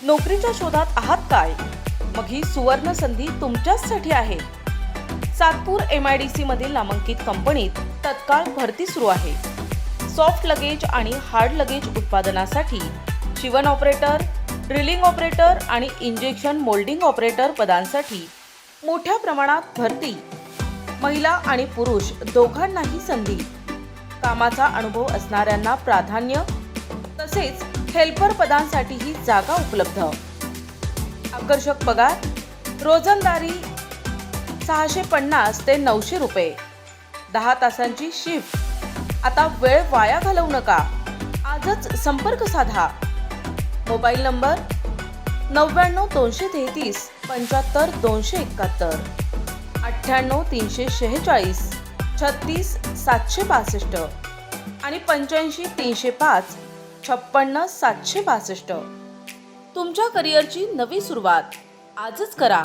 नोकरीच्या शोधात आहात काय? मग ही सुवर्ण संधी तुमच्याचसाठी आहे. सातपूर MIDC मधील नामांकित कंपनीत तत्काळ भरती सुरू आहे. सॉफ्ट लगेज आणि हार्ड लगेज उत्पादनासाठी शिवण ऑपरेटर, ड्रिलिंग ऑपरेटर आणि इंजेक्शन मोल्डिंग ऑपरेटर पदांसाठी मोठ्या प्रमाणात भरती. महिला आणि पुरुष दोघांनाही संधी. कामाचा अनुभव असणाऱ्यांना प्राधान्य, तसेच हेल्पर पदांसाठीही जागा उपलब्ध. आकर्षक पगार, रोजंदारी 650 ते 900 रुपये. 10 तासांची शिफ्ट. आता वेळ वाया घालवू नका. आजच संपर्क साधा. मोबाईल नंबर 99 233 75 271, 98 346 36 762 आणि 85 305 56 762. तुमच्या करिअरची नवी सुरुवात आजच करा.